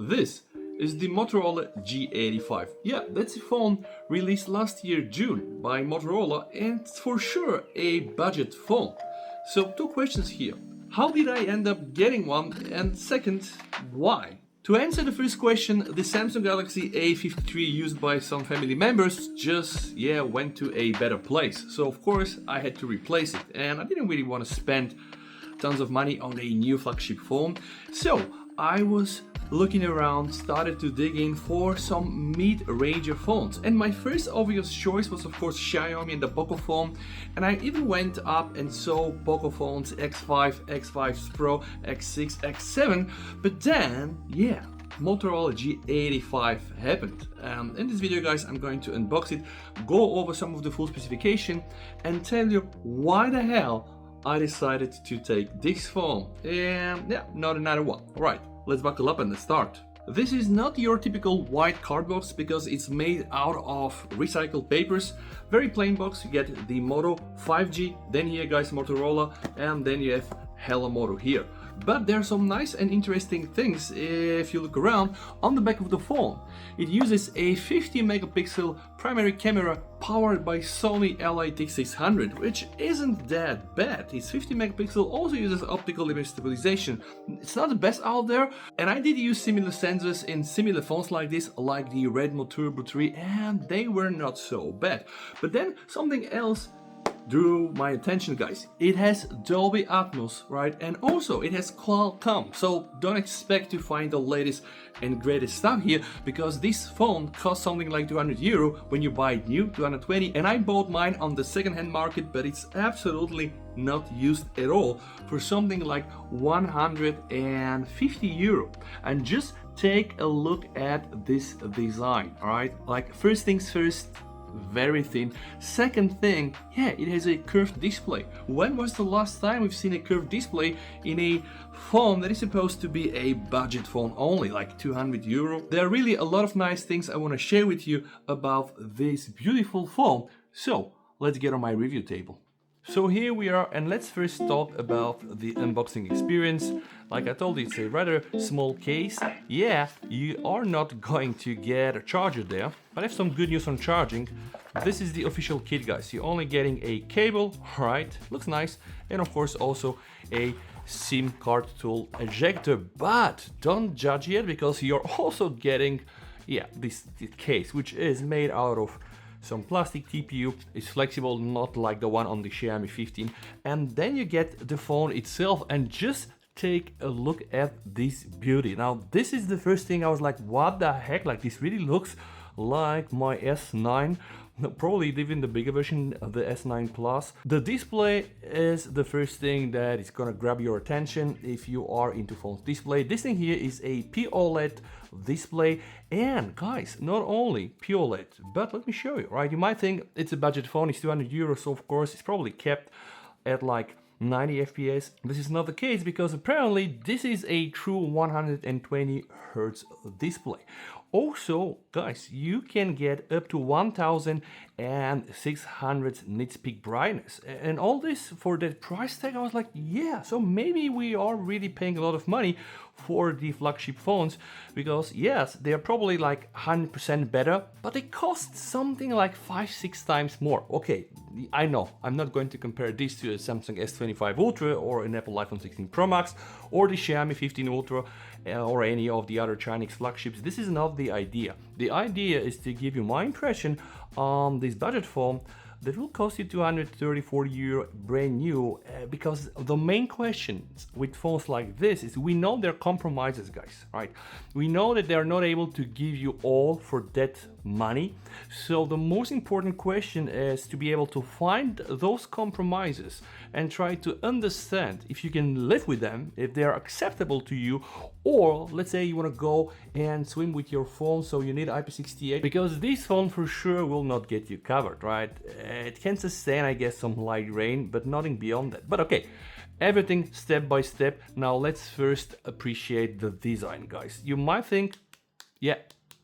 This is the Motorola G85. Yeah, that's a phone released last year June by Motorola, and it's for sure a budget phone. So two questions here. How did I end up getting one? And second, why? To answer the first question, the Samsung Galaxy A53 used by some family members just, went to a better place. So of course I had to replace it, and I didn't really want to spend tons of money on a new flagship phone. So I was looking around, started to dig in for some mid-range phones, and my first obvious choice was of course Xiaomi and the Poco phone, and I even went up and saw Poco phones X5, X5 Pro, X6, X7, but then Motorola G85 happened. In this video guys, I'm going to unbox it, go over some of the full specification and tell you why the hell I decided to take this phone, and not another one. Alright, let's buckle up and let's start. This is not your typical white card box because it's made out of recycled papers. Very plain box. You get the Moto 5G, then here guys Motorola, and then you have Hello Moto here. But there are some nice and interesting things if you look around on the back of the phone. It uses a 50 megapixel primary camera powered by Sony LIT600, which isn't that bad. Its 50 megapixel also uses optical image stabilization. It's not the best out there, and I did use similar sensors in similar phones like this, like the Redmi Turbo 3, and they were not so bad. But then something else drew my attention guys. It has Dolby Atmos, right? And also it has Qualcomm, so don't expect to find the latest and greatest stuff here, because this phone costs something like 200 euro when you buy it new, 220, and I bought mine on the second-hand market, but it's absolutely not used at all, for something like 150 euro. And just take a look at this design, all right? Like, first things first, very thin. Second thing, it has a curved display. When was the last time we've seen a curved display in a phone that is supposed to be a budget phone only, like 200 euro? There are really a lot of nice things I want to share with you about this beautiful phone. So let's get on my review table. So here we are, and let's first talk about the unboxing experience. Like I told you, it's a rather small case. Yeah, you are not going to get a charger there, but I have some good news on charging. This is the official kit guys. You're only getting a cable, right? Looks nice. And of course also a SIM card tool ejector, but don't judge yet, because you're also getting this case, which is made out of some plastic. TPU is flexible, not like the one on the Xiaomi 15. And then you get the phone itself, and just take a look at this beauty. Now this is the first thing I was like, what the heck, like this really looks like my S9, probably even the bigger version of the S9 Plus. The display is the first thing that is gonna grab your attention if you are into phones display. This thing here is a P-OLED display, and guys, not only P-OLED, but let me show you, right? You might think it's a budget phone, it's 200 euros, so of course it's probably kept at like 90 FPS. This is not the case, because apparently this is a true 120 Hz display. Also, guys, you can get up to 1600 nits peak brightness, and all this for that price tag. I was like, so maybe we are really paying a lot of money for the flagship phones, because yes, they are probably like 100% better, but they cost something like 5-6 times more. Okay, I know I'm not going to compare this to a Samsung S25 Ultra or an Apple iPhone 16 Pro Max or the Xiaomi 15 Ultra or any of the other Chinese flagships. This is not the idea. The idea is to give you my impression on this budget phone that will cost you 234 euro brand new, because the main question with phones like this is, we know they're compromises guys, right? We know that they're not able to give you all for that money. So the most important question is to be able to find those compromises and try to understand if you can live with them, if they are acceptable to you, or let's say you want to go and swim with your phone, so you need IP68, because this phone for sure will not get you covered, right? It can sustain, I guess, some light rain, but nothing beyond that. But okay, everything step by step. Now let's first appreciate the design, guys. You might think,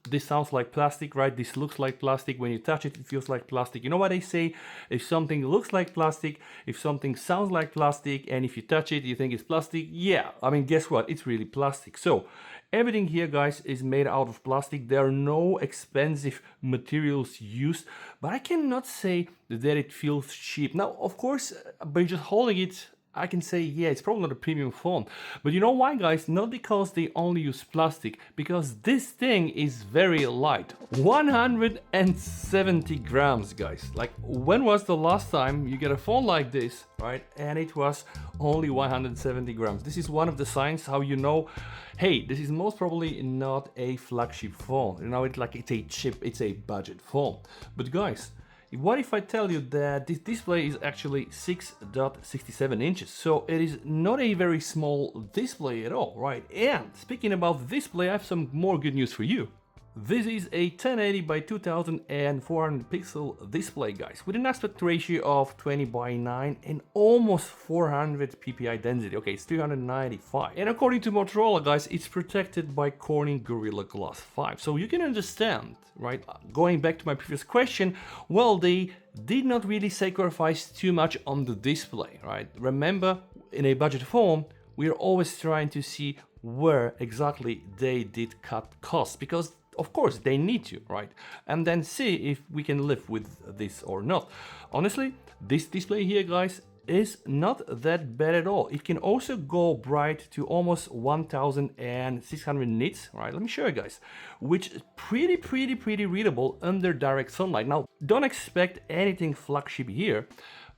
this sounds like plastic, right? This looks like plastic. When you touch it, it feels like plastic. You know what they say? If something looks like plastic, if something sounds like plastic, and if you touch it, you think it's plastic. Yeah, I mean, guess what? It's really plastic. So Everything here, guys, is made out of plastic. There are no expensive materials used, but I cannot say that it feels cheap. Now, of course, by just holding it, I can say, yeah, it's probably not a premium phone. But you know why, guys? Not because they only use plastic, because this thing is very light. 170 grams, guys. Like, when was the last time you get a phone like this, right? And it was only 170 grams. This is one of the signs how you know, hey, this is most probably not a flagship phone. You know, it's like it's a chip, it's a budget phone. But guys, what if I tell you that this display is actually 6.67 inches? So it is not a very small display at all, right? And speaking about the display, I have some more good news for you. This is a 1080 by 2400 pixel display, guys, with an aspect ratio of 20:9 and almost 400 ppi density. Okay, it's 395. And according to Motorola, guys, it's protected by Corning Gorilla Glass 5. So you can understand, right? Going back to my previous question, well, they did not really sacrifice too much on the display, right? Remember, in a budget phone, we are always trying to see where exactly they did cut costs, because of course they need to, right? And then see if we can live with this or not. Honestly, this display here, guys, is not that bad at all. It can also go bright to almost 1600 nits, right? Let me show you guys, which is pretty readable under direct sunlight. Now, don't expect anything flagship here,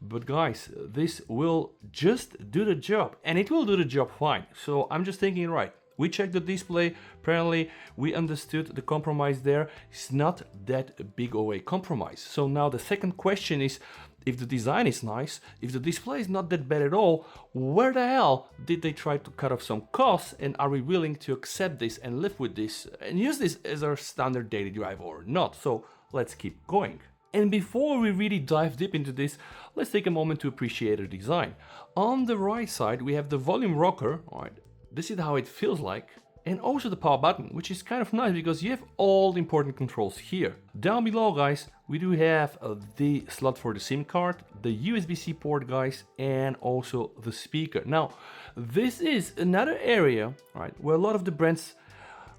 but guys, this will just do the job, and it will do the job fine. So I'm just thinking, right, we checked the display, apparently we understood the compromise there. It's not that big of a compromise. So now the second question is, if the design is nice, if the display is not that bad at all, where the hell did they try to cut off some costs, and are we willing to accept this and live with this and use this as our standard daily driver or not? So let's keep going. And before we really dive deep into this, let's take a moment to appreciate the design. On the right side, we have the volume rocker, all right. This is how it feels like, and also the power button, which is kind of nice because you have all the important controls here. Down below, guys, we do have the slot for the SIM card, the USB-C port, guys, and also the speaker. Now, this is another area, right, where a lot of the brands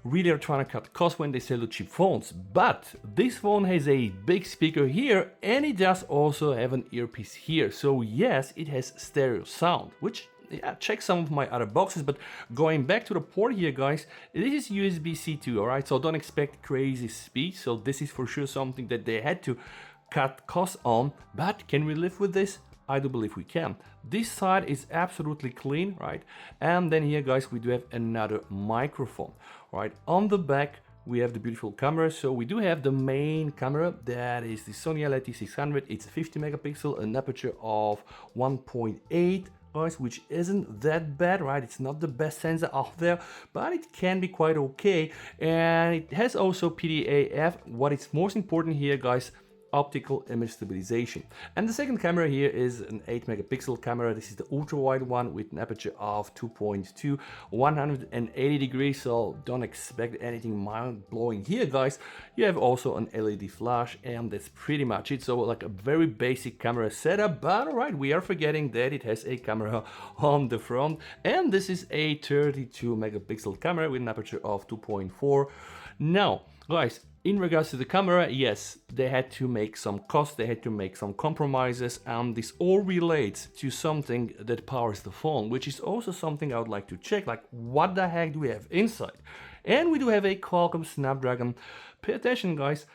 really are trying to cut costs when they sell the cheap phones. But this phone has a big speaker here, and it does also have an earpiece here. So yes, it has stereo sound, which, yeah, check some of my other boxes. But going back to the port here, guys, this is USB-C 2, alright? So don't expect crazy speed. So this is for sure something that they had to cut costs on. But can we live with this? I do believe we can. This side is absolutely clean, right? And then here, guys, we do have another microphone, right? On the back, we have the beautiful camera. So we do have the main camera, that is the Sony LAT600. It's 50 megapixel, an aperture of 1.8, guys, which isn't that bad, right? It's not the best sensor out there, but it can be quite okay. And it has also PDAF. What is most important here, guys, optical image stabilization. And the second camera here is an 8 megapixel camera. This is the ultra wide one with an aperture of 2.2, 180 degrees. So don't expect anything mind blowing here, guys. You have also an LED flash, and that's pretty much it. So like a very basic camera setup, but all right, we are forgetting that it has a camera on the front, and this is a 32 megapixel camera with an aperture of 2.4. Now, guys, in regards to the camera, yes, they had to make some costs, they had to make some compromises, and this all relates to something that powers the phone, which is also something I would like to check, like what the heck do we have inside? And we do have a Qualcomm Snapdragon, pay attention, guys,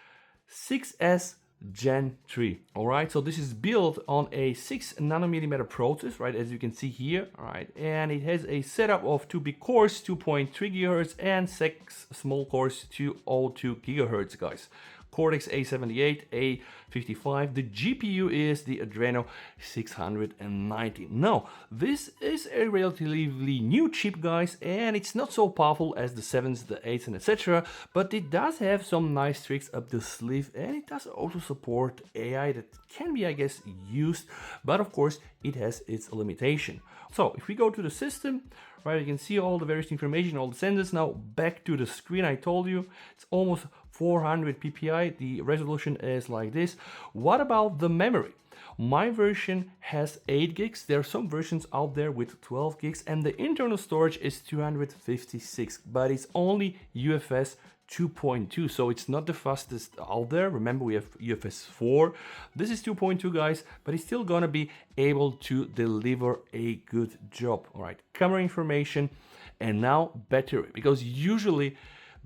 6S Gen 3. All right, so this is built on a 6 nanometer process, right, as you can see here, all right, and it has a setup of 2 big cores, 2.3 gigahertz, and 6 small cores, 202 gigahertz, guys. Cortex A78, A55. The GPU is the Adreno 690. Now, this is a relatively new chip, guys, and it's not so powerful as the 7s, the 8s, and etc. But it does have some nice tricks up the sleeve, and it does also support AI that can be, I guess, used. But of course, it has its limitation. So if we go to the system, right, you can see all the various information, all the sensors. Now back to the screen, I told you it's almost 400 ppi, the resolution is like this. What about the memory? My version has 8 gigs. There are some versions out there with 12 gigs, and the internal storage is 256, but it's only UFS 2.2, so it's not the fastest out there. Remember, we have UFS 4. This is 2.2, guys, but it's still gonna be able to deliver a good job. All right, camera information, and now battery, because usually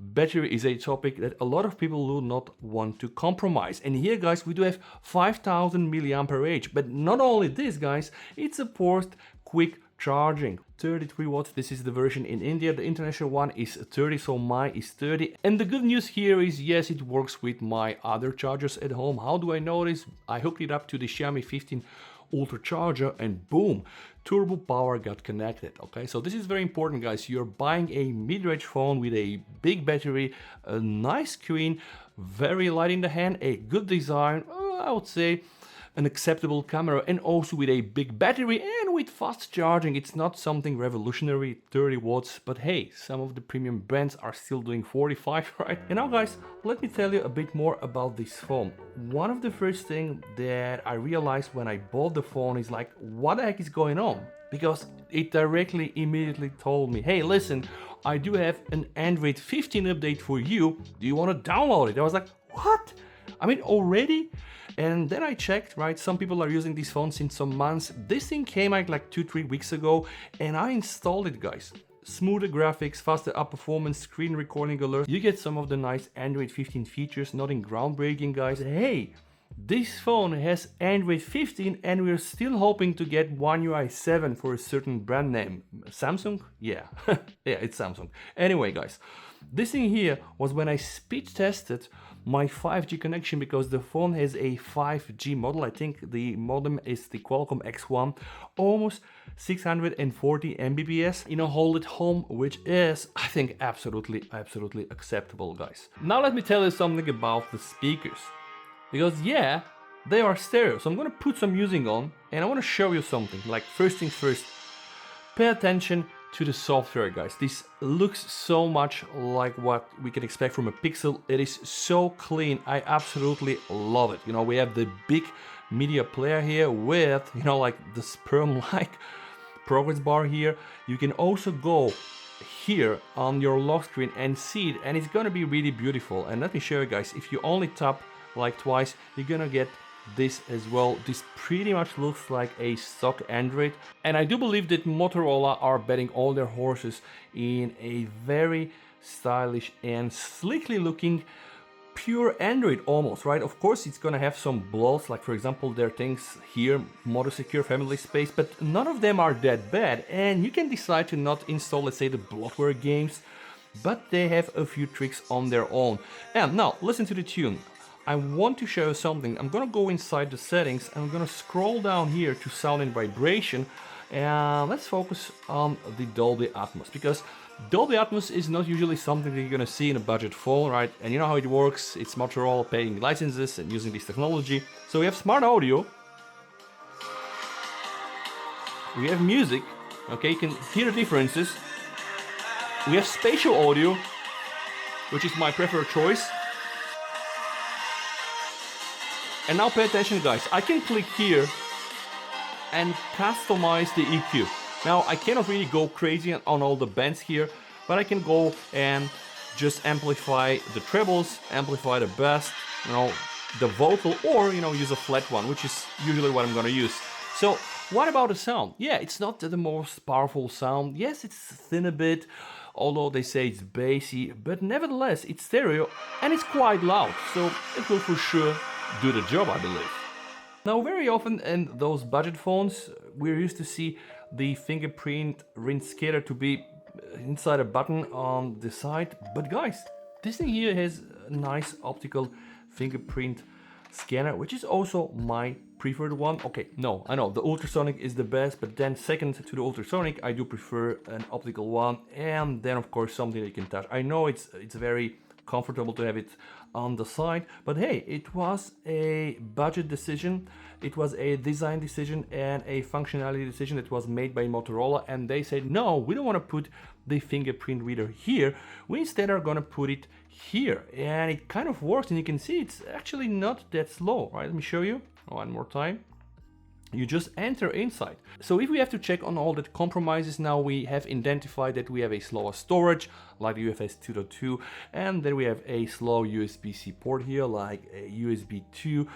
battery is a topic that a lot of people will not want to compromise. And here, guys, we do have 5000 mAh. But not only this, guys, it supports quick charging. 33 watts, this is the version in India. The international one is 30, so mine is 30. And the good news here is, yes, it works with my other chargers at home. How do I know this? I hooked it up to the Xiaomi 15 Ultra charger, and boom, turbo power got connected. Okay, so this is very important, guys. You're buying a mid-range phone with a big battery, a nice screen, very light in the hand, a good design, I would say an acceptable camera, and also with a big battery and with fast charging. It's not something revolutionary, 30 watts, but hey, some of the premium brands are still doing 45, right? And now, guys, let me tell you a bit more about this phone. One of the first things that I realized when I bought the phone is like, what the heck is going on? Because it directly, immediately told me, hey, listen, I do have an Android 15 update for you. Do you want to download it? I was like, what? I mean, already? And then I checked, right? Some people are using these phones in some months. This thing came out like 2-3 weeks ago, and I installed it, guys. Smoother graphics, faster up performance, screen recording alert. You get some of the nice Android 15 features, nothing groundbreaking, guys. Hey, this phone has Android 15, and we're still hoping to get One UI 7 for a certain brand name. Samsung? Yeah, yeah, it's Samsung. Anyway, guys, this thing here was when I speed tested my 5G connection, because the phone has a 5G model. I think the modem is the Qualcomm X1, almost 640 Mbps in a hold at home, which is, I think, absolutely acceptable, guys. Now let me tell you something about the speakers, because yeah, they are stereo. So I'm gonna put some music on, and I want to show you something. Like, first things first, pay attention to the software, guys. This looks so much like what we can expect from a Pixel. It is so clean. I absolutely love it. You know, we have the big media player here with, you know, like the sperm-like progress bar here. You can also go here on your lock screen and see it, and it's gonna be really beautiful. And let me show you, guys, if you only tap like twice, you're gonna get this as well. This pretty much looks like a stock Android, and I do believe that Motorola are betting all their horses in a very stylish and slickly looking pure Android almost, right? Of course, it's gonna have some bloats, like for example, there are things here, Moto Secure Family Space, but none of them are that bad, and you can decide to not install, let's say, the bloatware games, but they have a few tricks on their own. And now, listen to the tune. I want to show you something. I'm gonna go inside the settings, and I'm gonna scroll down here to sound and vibration, and let's focus on the Dolby Atmos, because Dolby Atmos is not usually something that you're gonna see in a budget phone, right? And you know how it works. It's Motorola paying licenses and using this technology. So we have smart audio, we have music, okay, you can hear the differences. We have spatial audio, which is my preferred choice. And now pay attention, guys. I can click here and customize the EQ. Now, I cannot really go crazy on all the bands here, but I can go and just amplify the trebles, amplify the bass, you know, the vocal, or, you know, use a flat one, which is usually what I'm gonna use. So, what about the sound? Yeah, it's not the most powerful sound. Yes, it's thin a bit, although they say it's bassy, but nevertheless, it's stereo and it's quite loud, so it will for sure do the job, I believe. Now, very often in those budget phones, we're used to see the fingerprint ring scanner to be inside a button on the side. But guys, this thing here has a nice optical fingerprint scanner, which is also my preferred one. Okay, no, I know the ultrasonic is the best, but then second to the ultrasonic, I do prefer an optical one, and then of course something that you can touch. I know it's very comfortable to have it on the side. But hey, it was a budget decision, it was a design decision and a functionality decision that was made by Motorola, and they said no, we don't want to put the fingerprint reader here, we instead are gonna put it here, and it kind of works, and you can see it's actually not that slow, right? Let me show you one more time. You just enter inside. So if we have to check on all the compromises, now we have identified that we have a slower storage like the UFS 2.2, and then we have a slow USB-C port here like a USB 2,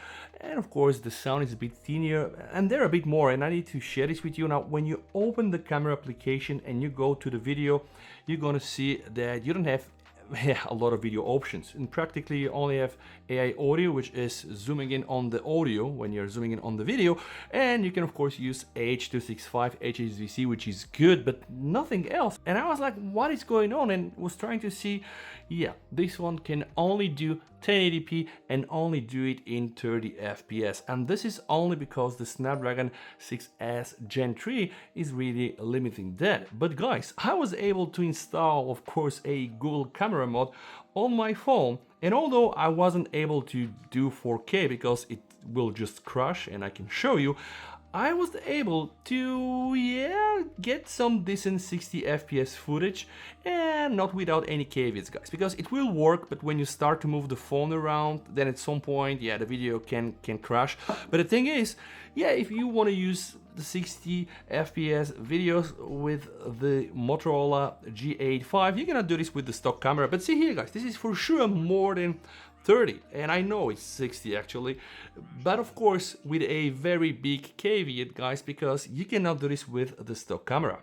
and of course the sound is a bit thinner, and there are a bit more, and I need to share this with you. Now when you open the camera application and you go to the video, you're gonna see that you don't have a lot of video options, and practically you only have AI audio, which is zooming in on the audio when you're zooming in on the video, and you can of course use H.265 HSVC, which is good, but nothing else. And I was like, what is going on, and was trying to see, yeah, this one can only do 1080p and only do it in 30 FPS, and this is only because the Snapdragon 6S Gen 3 is really limiting that. But guys, I was able to install of course a Google camera mod on my phone, and although I wasn't able to do 4K because it will just crash, and I can show you, I was able to, get some decent 60 FPS footage, and not without any caveats, guys, because it will work, but when you start to move the phone around, then at some point, the video can crash. But the thing is, if you want to use the 60 FPS videos with the Motorola G85, you're gonna do this with the stock camera. But see here, guys, this is for sure more than 30, and I know it's 60 actually, but of course with a very big caveat, guys, because you cannot do this with the stock camera.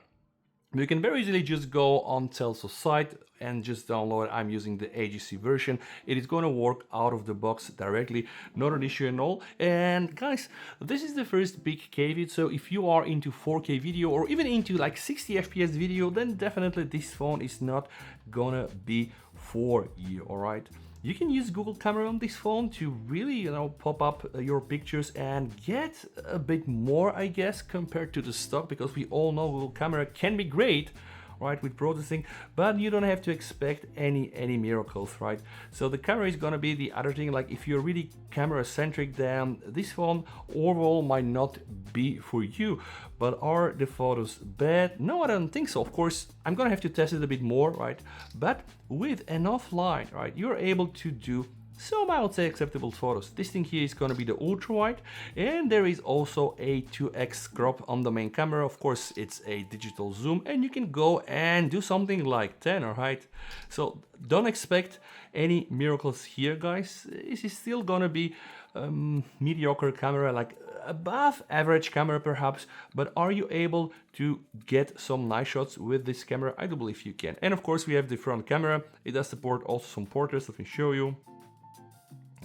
You can very easily just go on Telso's site and just download it. I'm using the AGC version. It is going to work out of the box directly, not an issue at all. And guys, this is the first big caveat. So if you are into 4K video or even into like 60 FPS video, then definitely this phone is not gonna be for you, all right? You can use Google Camera on this phone to really, pop up your pictures and get a bit more, I guess, compared to the stock, because we all know Google Camera can be great, right, with processing, but you don't have to expect any miracles, right? So the camera is gonna be the other thing. Like if you're really camera centric, then this phone overall might not be for you. But are the photos bad? No, I don't think so. Of course, I'm gonna have to test it a bit more, right? But with enough light, right, you're able to do some, I would say, acceptable photos. This thing here is going to be the ultra wide, and there is also a 2x crop on the main camera. Of course, it's a digital zoom, and you can go and do something like 10, all right? So don't expect any miracles here, guys. This is still gonna be mediocre camera, like above average camera perhaps, but are you able to get some nice shots with this camera? I do believe you can. And of course we have the front camera. It does support also some portraits. Let me show you.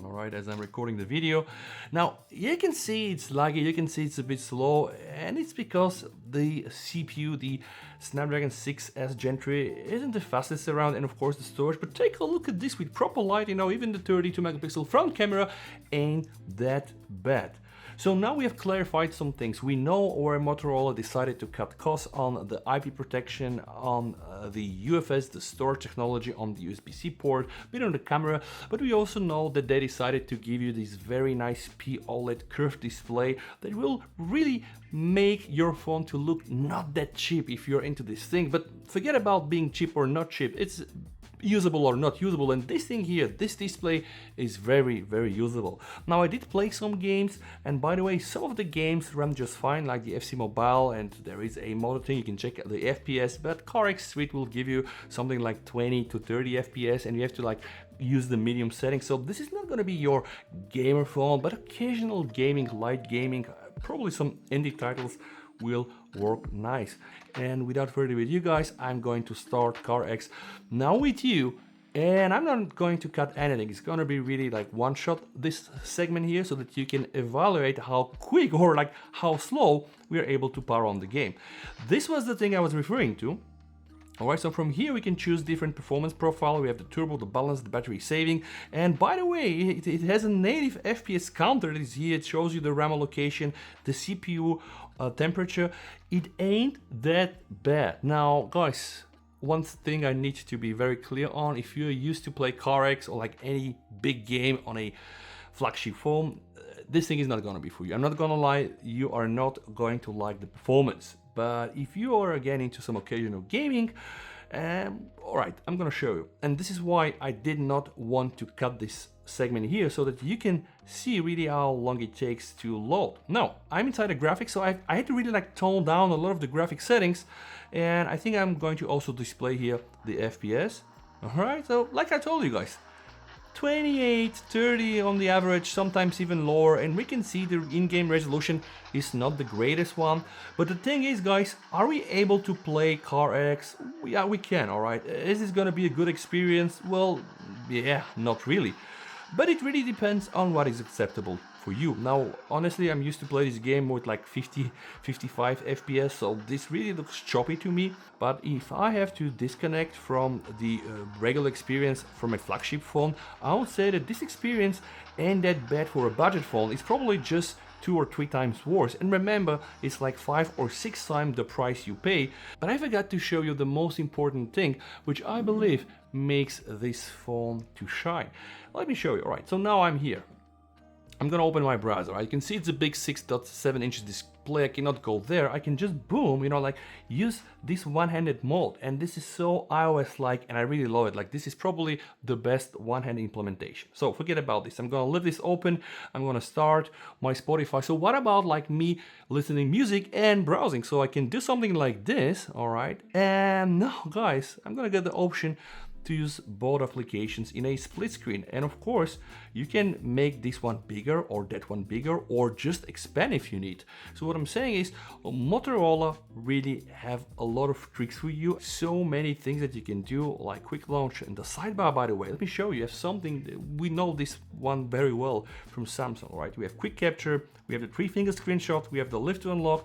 All right, as I'm recording the video. Now, you can see it's laggy, you can see it's a bit slow, and it's because the CPU, the Snapdragon 6S Gen 3, isn't the fastest around, and of course the storage. But take a look at this with proper light, even the 32 megapixel front camera ain't that bad. So now we have clarified some things. We know where Motorola decided to cut costs on the IP protection, on the UFS, the storage technology, on the USB-C port, bit on the camera, but we also know that they decided to give you this very nice P-OLED curved display that will really make your phone to look not that cheap if you're into this thing. But forget about being cheap or not cheap. It's usable or not usable, and this thing here, this display is very usable. Now I did play some games, and by the way, some of the games run just fine, like the FC Mobile, and there is a mode thing you can check the FPS, but CarX Suite will give you something like 20 to 30 FPS, and you have to like use the medium setting. So this is not going to be your gamer phone, but occasional gaming, light gaming, probably some indie titles will work nice. And without further ado, guys, I'm going to start CarX now with you, and I'm not going to cut anything. It's gonna be really like one shot this segment here, so that you can evaluate how quick or like how slow we are able to power on the game. This was the thing I was referring to. Alright, so from here we can choose different performance profile. We have the turbo, the balance, the battery saving, and by the way, it has a native FPS counter that is here. It shows you the RAM allocation, the CPU temperature. It ain't that bad. Now guys, one thing I need to be very clear on, if you're used to play CarX or like any big game on a flagship phone, this thing is not gonna be for you. I'm not gonna lie, you are not going to like the performance. But if you are again into some occasional gaming, alright, I'm gonna show you. And this is why I did not want to cut this segment here, so that you can see really how long it takes to load. Now, I'm inside the graphics, so I had to really like tone down a lot of the graphic settings, and I think I'm going to also display here the FPS. Alright, so like I told you guys, 28, 30 on the average, sometimes even lower, and we can see the in-game resolution is not the greatest one. But the thing is, guys, are we able to play CarX? Yeah, we can, alright. Is this gonna be a good experience? Well, yeah, not really. But it really depends on what is acceptable for you. Now, honestly, I'm used to play this game with like 50, 55 FPS, so this really looks choppy to me. But if I have to disconnect from the regular experience from a flagship phone, I would say that this experience ain't that bad for a budget phone. It's probably just 2 or 3 times worse. And remember, it's like 5 or 6 times the price you pay. But I forgot to show you the most important thing, which I believe makes this phone to shine. Let me show you. Alright, so now I'm here. I'm gonna open my browser. Right? You can see it's a big 6.7 inches display. I cannot go there. I can just boom, you know, like use this one-handed mode. And this is so iOS-like, and I really love it. Like, this is probably the best one-handed implementation. So forget about this. I'm gonna leave this open. I'm gonna start my Spotify. So what about like me listening music and browsing? So I can do something like this, all right? And now, guys, I'm gonna get the option to use both applications in a split screen. And of course, you can make this one bigger or that one bigger, or just expand if you need. So what I'm saying is, Motorola really have a lot of tricks for you. So many things that you can do, like quick launch and the sidebar, by the way. Let me show you. I have something, we know this one very well from Samsung, right? We have quick capture, we have the 3-finger screenshot, we have the lift to unlock.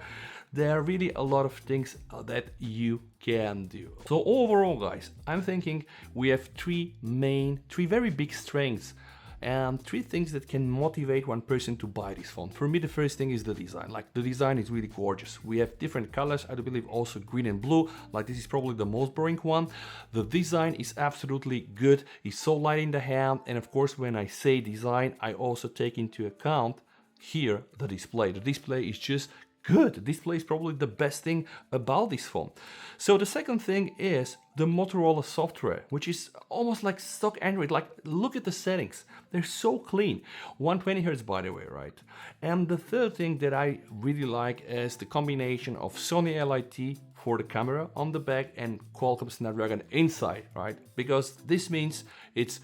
There are really a lot of things that you can do. So overall, guys, I'm thinking we have three very big strengths and 3 things that can motivate one person to buy this phone. For me, the first thing is the design. Like, the design is really gorgeous. We have different colors, I do believe also green and blue. Like, this is probably the most boring one. The design is absolutely good. It's so light in the hand. And of course, when I say design, I also take into account here the display. The display is just good. The display is probably the best thing about this phone. So the second thing is the Motorola software, which is almost like stock Android. Like, look at the settings. They're so clean. 120 Hz, by the way, right? And the third thing that I really like is the combination of Sony LIT for the camera on the back and Qualcomm Snapdragon inside, right? Because this means it's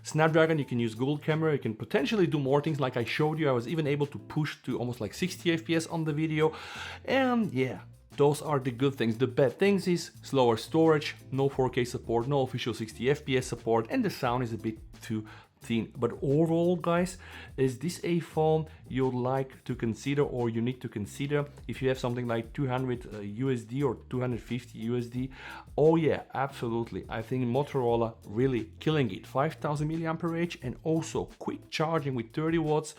Snapdragon, you can use Google camera, you can potentially do more things like I showed you. I was even able to push to almost like 60 FPS on the video. And yeah, those are the good things. The bad things is slower storage, no 4K support, no official 60 FPS support, and the sound is a bit too thin. But overall, guys, is this a phone you'd like to consider, or you need to consider if you have something like 200 USD or 250 USD? Oh yeah, absolutely. I think Motorola really killing it. 5000 mAh and also quick charging with 30 watts.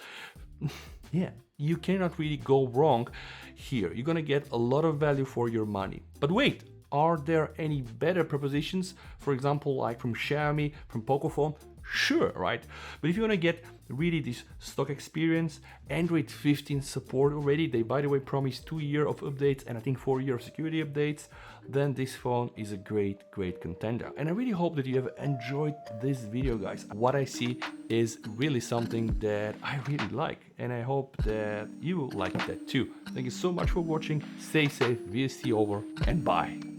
Yeah, you cannot really go wrong here. You're gonna get a lot of value for your money. But wait, are there any better propositions? For example, like from Xiaomi, from Pocophone? Sure, right? But if you want to get really this stock experience, Android 15 support already, they by the way promise 2 years of updates and I think 4 years of security updates, then this phone is a great contender. And I really hope that you have enjoyed this video, guys. What I see is really something that I really like, and I hope that you like that too. Thank you so much for watching. Stay safe, VST over, and bye.